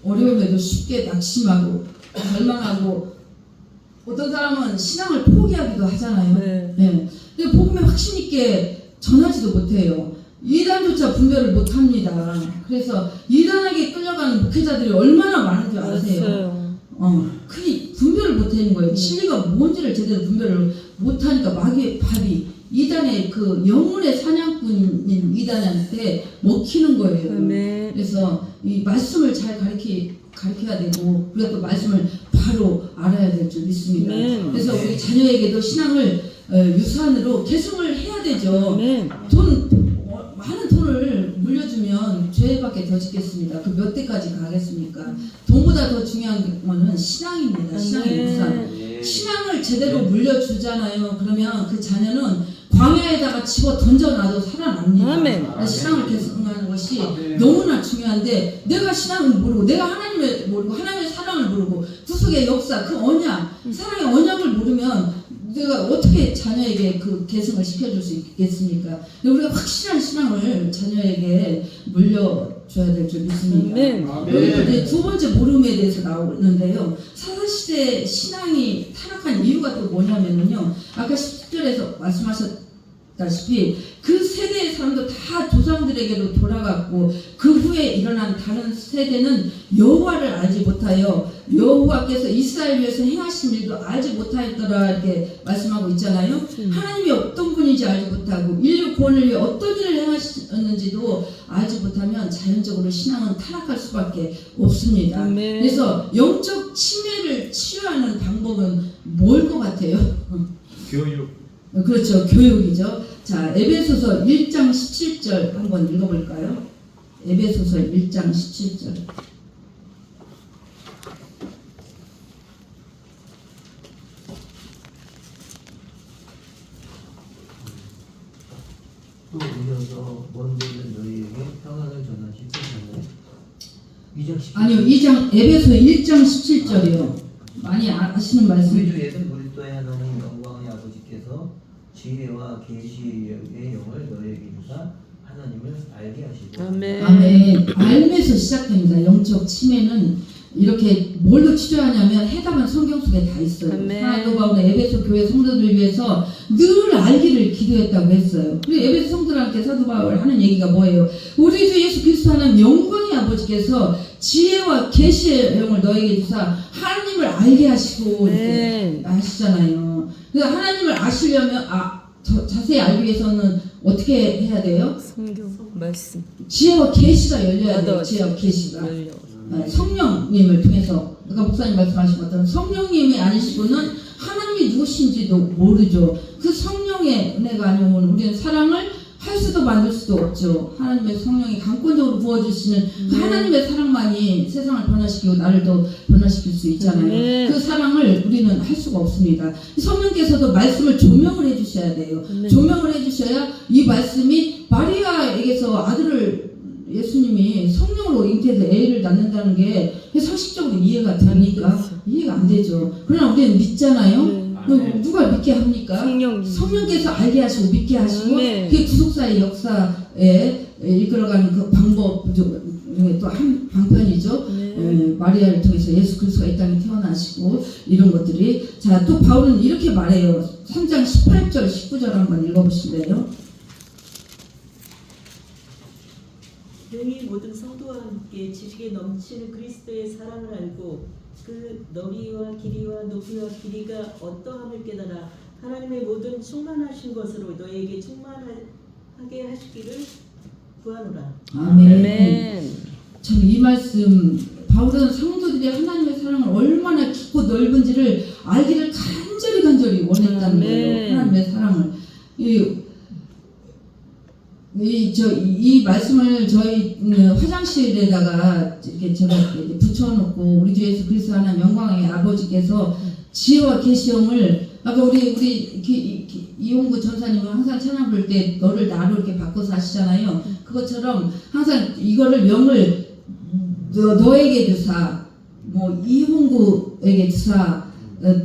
어려움에도 쉽게 낙심하고 절망하고 어떤 사람은 신앙을 포기하기도 하잖아요. 네. 근데 복음에 확신 있게 전하지도 못해요. 이단조차 분별을 못합니다. 그래서 이단에게 끌려가는 목회자들이 얼마나 많은 줄 아세요? 크게 분별을 못하는 거예요. 진리가 뭔지를 제대로 분별을 못하니까 밥이 이단의 그 영혼의 사냥꾼인 이단한테 먹히는 거예요. 그래서 이 말씀을 잘 가르쳐야 되고 우리가 또 말씀을 바로 알아야 될 줄 믿습니다. 그래서 우리 자녀에게도 신앙을 유산으로 계승을 해야 되죠. 많은 돈을 물려주면 죄밖에 더 짓겠습니까? 그 몇 대까지 가겠습니까? 돈보다 더 중요한 거는 신앙입니다. 신앙의 유산. 신앙을 제대로 물려주잖아요. 그러면 그 자녀는 광야에다가 집어 던져놔도 살아납니다. 신앙을 계승하는 것이 너무나 중요한데 내가 신앙을 모르고 내가 하나님을 모르고 하나님의 사랑을 모르고 구속의 역사 그 언약 사랑의 언약을 모르면 내가 어떻게 자녀에게 그 계승을 시켜줄 수 있겠습니까? 우리가 확실한 신앙을 자녀에게 물려줘야 될 줄 믿습니다. 여기서 이제 두 번째 모름에 대해서 나오는데요. 사사시대 신앙이 타락한 이유가 또 뭐냐면요. 아까 10절에서 말씀하셨다시피 그 세대의 사람도 다 조상들에게로 돌아갔고 그 후에 일어난 다른 세대는 여호와를 알지 못하여 여호와께서 이스라엘 위해서 행하신 일도 알지 못하였더라 이렇게 말씀하고 있잖아요. 하나님이 어떤 분인지 알지 못하고 인류 구원을 위해 어떤 일을 행하셨는지도 알지 못하면 자연적으로 신앙은 타락할 수밖에 없습니다. 그래서 영적 치매를 치유하는 방법은 뭘 것 같아요? 교육. 그렇죠. 교육이죠. 자, 에베소서 1장 17절 한번 읽어볼까요? 에베소서 1장 17절. 또 오셔서 먼데 있는 너희에게 평안을 전하시고 가네. 아니요, 2장 에베소 1장 17절이요. 많이 아시는 우리 주 말씀이죠. 예수 그리스도의 하나님 영광의 아버지께서 지혜와 계시의 영을 너희에게 주사 하나님을 알게 하시고. 아멘. 알면서 시작됩니다. 영적 치매는 이렇게 뭘로 치료하냐면 해답은 성경 속에 다 있어요. 사도 바울은 에베소 교회 성도들을 위해서 늘 알기를 기도했다고 했어요. 그리고 에베소 성도들한테 사도 바울 하는 얘기가 뭐예요? 우리 주 예수 그리스도 하나님 영광의 아버지께서 지혜와 계시의 영을 너에게 주사 하나님을 알게 하시고 이렇게 하시잖아요. 그래서 하나님을 아시려면 자세히 알기 위해서는 어떻게 해야 돼요? 성경 말씀 지혜와 계시가 열려야 돼요. 지혜와 계시가. 성령님을 통해서 아까 목사님 말씀하신 것처럼 성령님이 아니시고는 하나님이 누구신지도 모르죠. 그 성령 성령의 은혜가 아니면 우리는 사랑을 할 수도 만들 수도 없죠. 하나님의 성령이 강권적으로 부어주시는 그 하나님의 사랑만이 세상을 변화시키고 나를 더 변화시킬 수 있잖아요. 그 사랑을 우리는 할 수가 없습니다. 성령께서도 말씀을 조명을 해주셔야 돼요. 조명을 해주셔야 이 말씀이 마리아에게서 아들을 예수님이 성령으로 잉태해서 애를 낳는다는 게 상식적으로 이해가 됩니까? 이해가 안 되죠. 그러나 우리는 믿잖아요. 누가 믿게 합니까? 성령께서 알게 하시고 믿게 하시고 그게 구속사의 역사에 이끌어가는 그 방법 중에 또 한 방편이죠. 마리아를 통해서 예수 그리스도가 이 땅에 태어나시고 이런 것들이 자, 또 바울은 이렇게 말해요. 3장 18절 19절 한번 읽어보실래요? 능히 모든 성도와 함께 지식에 넘치는 그리스도의 사랑을 알고 그 너비와 길이와 높이와 길이가 어떠함을 깨달아 하나님의 모든 충만하신 것으로 너에게 충만하게 하시기를 구하노라. 아멘. 참 이 말씀 바울은 성도들이 하나님의 사랑을 얼마나 깊고 넓은지를 알기를 간절히 원했다는 거예요. 하나님의 사랑을. 이 말씀을 저희 화장실에다가 이렇게 제가 붙여놓고 우리 주 예수 그리스도 하나님 영광의 아버지께서 지혜와 계시형을 아까 우리 이용구 전사님은 항상 찬양 부를 때 너를 나로 이렇게 바꿔서 하시잖아요. 그것처럼 항상 이거를 영을 너에게 주사, 뭐 이홍구에게 주사,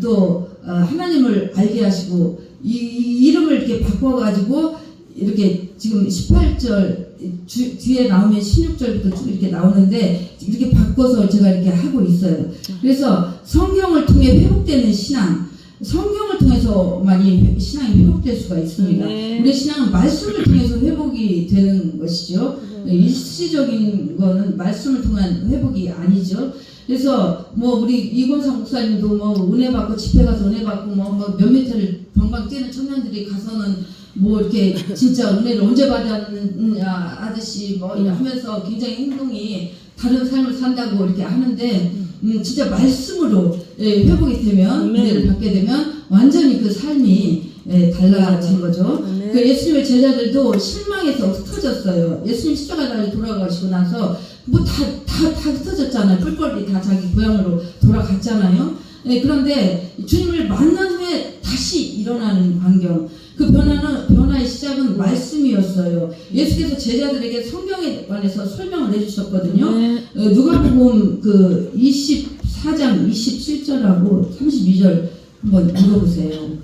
또 하나님을 알게 하시고 이 이름을 이렇게 바꿔가지고 이렇게 지금 18절 뒤에 나오면 16절부터 쭉 이렇게 나오는데 이렇게 바꿔서 제가 이렇게 하고 있어요. 그래서 성경을 통해 회복되는 신앙, 성경을 통해서만이 신앙이 회복될 수가 있습니다. 우리 신앙은 말씀을 통해서 회복이 되는 것이죠. 일시적인 거는 말씀을 통한 회복이 아니죠. 그래서 뭐 우리 이권상 목사님도 뭐 은혜 받고 집회 가서 은혜 받고 뭐 몇몇 회를 방방 뛰는 청년들이 가서는 뭐 이렇게 진짜 은혜를 언제 받았느냐 하듯이 뭐 하면서 굉장히 행동이 다른 삶을 산다고 이렇게 하는데 진짜 말씀으로 회복이 되면 은혜를 받게 되면 완전히 그 삶이 달라진 거죠. 그 예수님의 제자들도 실망해서 흩어졌어요. 예수님 십자가 달려 돌아가시고 나서 뭐 다 흩어졌잖아요. 뿔뿔이 다 자기 고향으로 돌아갔잖아요. 그런데 주님을 만난 후에 다시 일어나는 광경. 그 변화의 시작은 말씀이었어요. 예수께서 제자들에게 성경에 관해서 설명을 해주셨거든요. 누가복음 그 24장 27절하고 32절 한번 읽어보세요.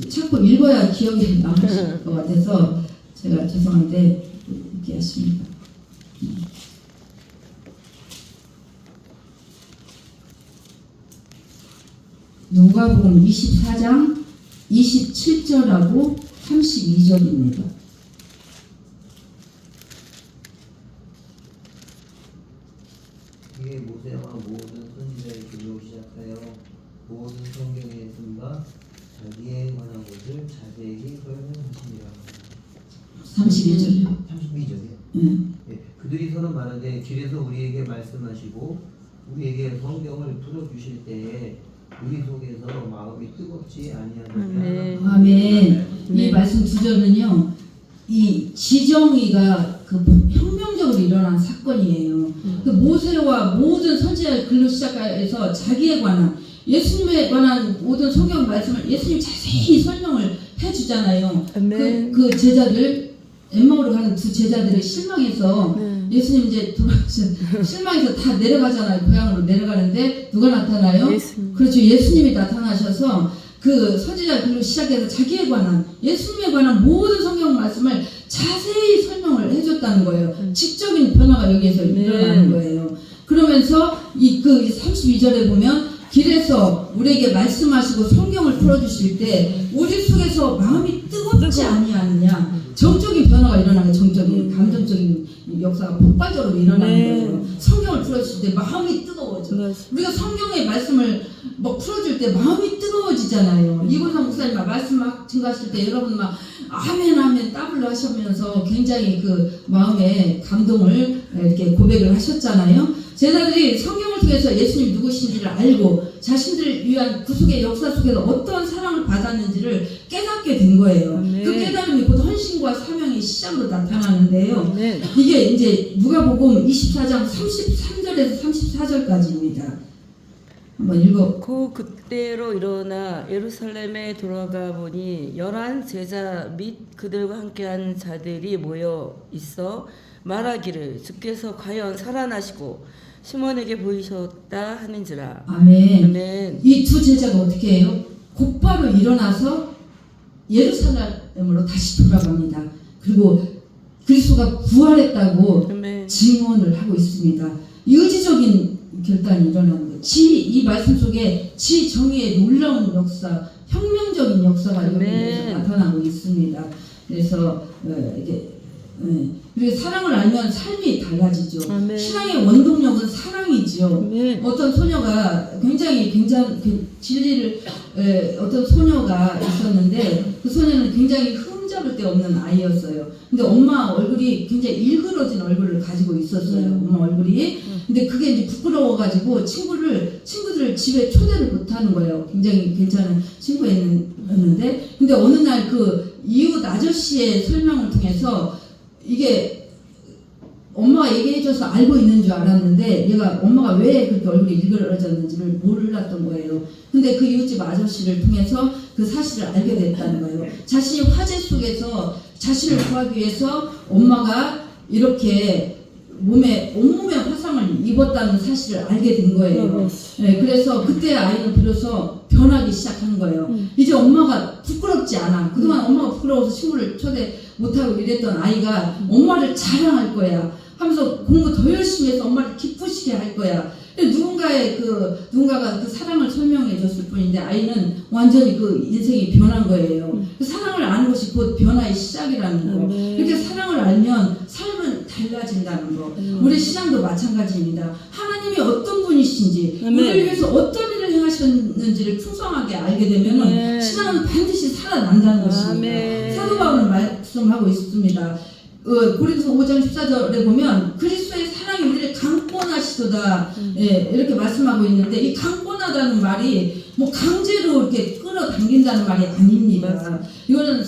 자꾸 읽어야 기억이 남으실 것 같아서 제가 죄송한데 이렇게 하십니다. 누가복음 24장 27절하고 32절입니다. 이에 모세와 모든 선지자의 기록을 시작하여 모든 성경에 쓴 바 자기에 관한 것을 자세히 설명하시니라. 32절이요. 32절이요. 예, 그들이 서로 말하되 길에서 우리에게 말씀하시고 우리에게 성경을 풀어주실 때에 우리 속에서 마음이 뜨겁지 아니하느냐. 아멘. 이 말씀 두 절은요. 이 지정의가 그 혁명적으로 일어난 사건이에요. 그 모세와 모든 선지자의 글로 시작해서 자기에 관한 예수님에 관한 모든 성경 말씀을 예수님 자세히 설명을 해주잖아요. 그 제자들 엠마오로 가는 두 제자들이 실망해서 예수님 이제 돌아가셔 실망해서 다 내려가잖아요. 고향으로 내려가는데 누가 나타나요? 그렇죠. 예수님이 나타나셔서 그 선지자 글로 시작해서 자기에 관한 예수님에 관한 모든 성경 말씀을 자세히 설명을 해줬다는 거예요. 지적인 변화가 여기에서 일어나는 거예요. 그러면서 그 32절에 보면 길에서 우리에게 말씀하시고 성경을 풀어주실 때 우리 속에서 마음이 뜨겁지 아니하느냐. 정적인 변화가 일어나는 정적인 감정적인 역사가 폭발적으로 일어나는 거예요. 성경을 풀어주실 때 마음이 뜨거워져. 우리가 성경의 말씀을 뭐 풀어줄 때 마음이 뜨거워지잖아요. 이권상 목사님 말씀 막 증거하실 때 여러분 막 아멘 따블로 하시면서 굉장히 그 마음에 감동을 이렇게 고백을 하셨잖아요. 제자들이 성경을 통해서 예수님 누구신지를 알고 자신들을 위한 구속의 역사 속에서 어떤 사랑을 받았는지를 깨닫게 된 거예요. 아멘. 그 깨달음이 곧 헌신과 사명의 시작으로 나타나는데요. 아멘. 이게 이제 누가복음 24장 33절에서 34절까지입니다. 한번 읽어. 그때로 일어나 예루살렘에 돌아가 보니 11 제자 및 그들과 함께한 자들이 모여 있어 말하기를 주께서 과연 살아나시고 시몬에게 보이셨다 하는지라. 아멘. 아멘. 이 두 제자가 어떻게 해요? 곧바로 일어나서 예루살렘으로 다시 돌아갑니다. 그리고 그리스도가 부활했다고 아멘. 증언을 하고 있습니다. 의지적인 결단이 일어나는 거예요. 이 말씀 속에 정의의 놀라운 역사, 혁명적인 역사가 여기에서 나타나고 있습니다. 그래서 그리고 사랑을 알면 삶이 달라지죠. 아멘. 신앙의 원동력은 사랑이지요. 아멘. 어떤 소녀가 굉장히 진리를 어떤 소녀가 있었는데 그 소녀는 굉장히 흠잡을 데 없는 아이였어요. 근데 엄마 얼굴이 굉장히 일그러진 얼굴을 가지고 있었어요. 엄마 얼굴이. 근데 그게 이제 부끄러워가지고 친구들을 집에 초대를 못하는 거예요. 굉장히 괜찮은 친구였는데 근데 어느 날 그 이웃 아저씨의 설명을 통해서 이게 엄마가 얘기해줘서 알고 있는 줄 알았는데 얘가 엄마가 왜 그렇게 얼굴이 일그러졌는지를 몰랐던 거예요. 근데 그 이웃집 아저씨를 통해서 그 사실을 알게 됐다는 거예요. 자신이 화재 속에서 자신을 구하기 위해서 엄마가 이렇게 온몸에 화상을 입었다는 사실을 알게 된 거예요. 네, 그래서 그때 아이는 비로소 변하기 시작하는 거예요. 이제 엄마가 부끄럽지 않아. 그동안 엄마가 부끄러워서 친구를 초대 못하고 이랬던 아이가 엄마를 자랑할 거야 하면서 공부 더 열심히 해서 엄마를 기쁘시게 할 거야. 누군가가 그 사랑을 설명해 줬을 뿐인데 아이는 완전히 그 인생이 변한 거예요. 그 사랑을 아는 것이 곧 변화의 시작이라는 거. 이렇게 사랑을 알면 삶은 달라진다는 거. 우리 신앙도 마찬가지입니다. 하나님이 어떤 분이신지 우리를 위해서 어떤 일을 행하셨는지를 풍성하게 알게 되면 신앙은 반드시 살아난다는 것입니다. 사도 바울은 말씀하고 있습니다. 고린도서 5장 14절에 보면 그리스도의 사랑이 우리를 강권하시도다 이렇게 말씀하고 있는데 이 강권하다는 말이 뭐 강제로 이렇게 끌어당긴다는 말이 아닙니다. 이거는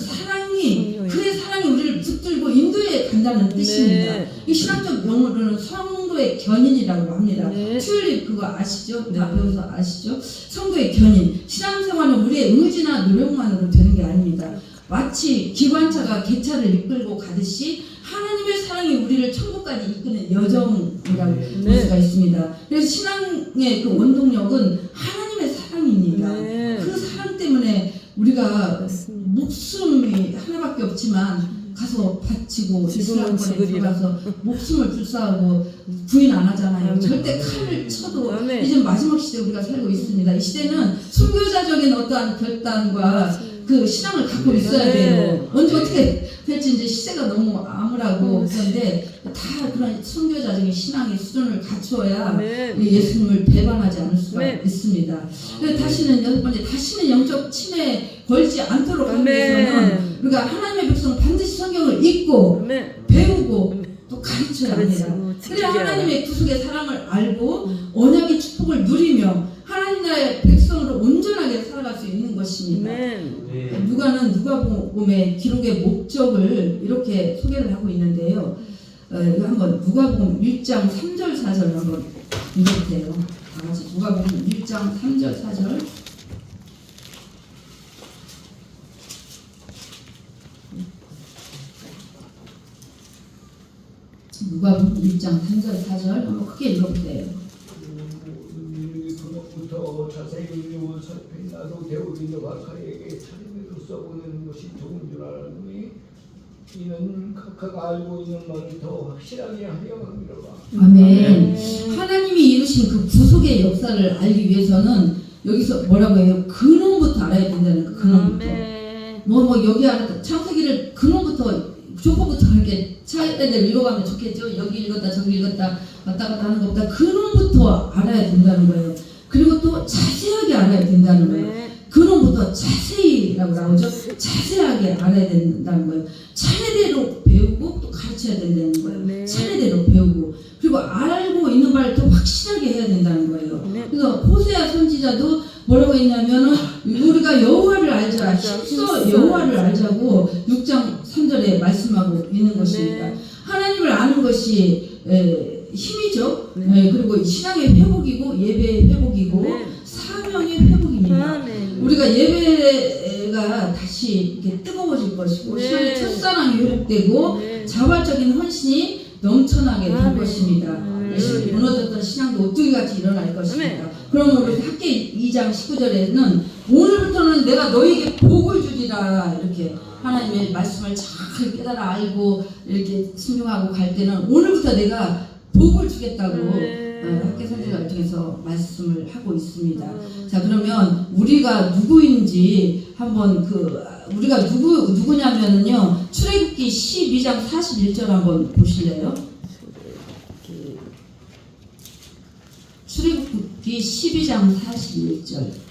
그의 사랑이 우리를 붙들고 인도에 간다는 뜻입니다. 이 신학적 용어로는 성도의 견인이라고 합니다. 튤립 그거 아시죠? 다 배워서 아시죠? 성도의 견인. 신앙생활은 우리의 의지나 노력만으로 되는 게 아닙니다. 마치 기관차가 개차를 이끌고 가듯이 하나님의 사랑이 우리를 천국까지 이끄는 여정이라고 볼 수가 있습니다. 그래서 신앙의 그 원동력은 하나님의 사랑입니다. 그 사랑 때문에 우리가 목숨이 하나밖에 없지만 가서 바치고 이슬람권에 들어가서 목숨을 불사하고 부인 안 하잖아요. 절대 칼을 쳐도 이제 마지막 시대에 우리가 살고 있습니다. 이 시대는 순교자적인 어떠한 결단과 그 신앙을 갖고 있어야 돼요. 언제 어떻게 될지 이제 시대가 너무 암울하고 그런데 다 그런 순교자적인 신앙의 수준을 갖추어야 예수님을 배반하지 않을 수가 있습니다. 다시는 여섯 번째 다시는 영적 침해에 걸지 않도록 하기 위해서는 우리가 하나님의 백성 반드시 성경을 읽고 배우고 또 가르쳐야 합니다. 그래야 하나님의 구속의 사랑을 알고 언약의 축복을 누리며 하나님 나라의 백성으로 온전하게 살아갈 수 있는 것입니다. 누가는 누가복음의 기록의 목적을 이렇게 소개를 하고 있는데요. 이거 한번 누가복음 1장 3절 4절 한번 읽어주세요. 다 같이 누가복음 1장 3절 4절. 누가복음 1장 3절 4절 한번 크게 읽어보세요. 그것부터 자세히 살펴나도 데오리는 와카에게 차림으로써 보내는 것이 좋은 줄 알았으니 이는 각각 알고 있는 말을 더 확실하게 하려 함이로라. 아멘. 하나님이 이루신 그 구속의 역사를 알기 위해서는 여기서 뭐라고 해요? 근원부터 알아야 된다는 거. 근원부터. 뭐 여기 알았다. 창세기를 근원부터 조건부터 이렇게 차이를 읽어가면 좋겠죠. 여기 읽었다 저기 읽었다 왔다 갔다 하는 것보다 근원부터 알아야 된다는 거예요. 그리고 또 자세하게 알아야 된다는 거예요. 근원부터 자세히라고 나오죠. 자세하게 알아야 된다는 거예요. 차례대로 배우고 또 가르쳐야 된다는 거예요. 차례대로 배우고 그리고 알고 있는 바를 또 확실히 뭐라고 했냐면은 우리가 여호와를 알자, 힘써 여호와를 알자고 6장 3절에 말씀하고 있는 것입니다. 하나님을 아는 것이 힘이죠. 그리고 신앙의 회복이고 예배의 회복이고 사명의 회복입니다. 우리가 예배가 다시 이렇게 뜨거워질 것이고 신앙의 첫사랑이 회복되고 자발적인 헌신이 넘쳐나게 될 것입니다. 무너졌던 신앙도 오뚜기같이 일어날 것입니다. 그러면 우리 학계 2장 19절에는 오늘부터는 내가 너에게 복을 주리라 이렇게 하나님의 말씀을 잘 깨달아 알고 이렇게 순종하고 갈 때는 오늘부터 내가 복을 주겠다고 학계 선지자를 통해서 말씀을 하고 있습니다. 자, 그러면 우리가 누구인지 한번 우리가 누구냐면은요, 출애굽기 12장 41절 한번 보실래요? 출애굽기 12장 41절.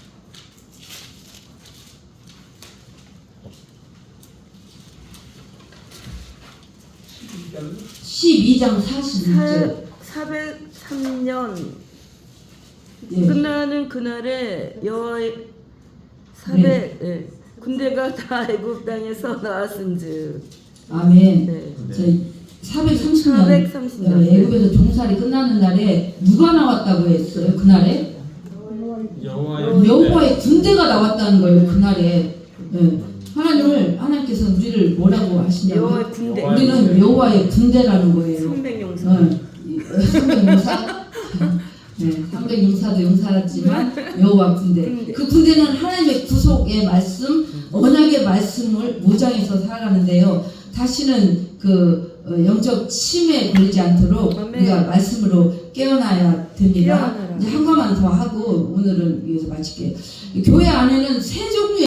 12장 41절. 403년 예. 끝나는 그날에 여호와의 군대가 다 애굽 땅에서 나왔은즉. 아멘. 네. 430년 430년. 애굽에서 종살이 끝나는 날에 누가 나왔다고 했어요? 그날에 여호와의 군대가 나왔다는 거예요. 그날에. 하나님께서 우리를 뭐라고 하시냐고요? 여호와의 군대. 우리는 여호와의 군대라는 거예요. 300용사. 300용사. 300용사도 용사지만 여호와 군대. 그 군대는 하나님의 구속의 말씀, 언약의 말씀을 모장해서 살아가는데요. 다시는 영적 침해에 걸리지 않도록 우리가 말씀으로 깨어나야 됩니다. 이제 한 가만 더 하고 오늘은 여기서 마칠게요. 교회 안에는 세 종류의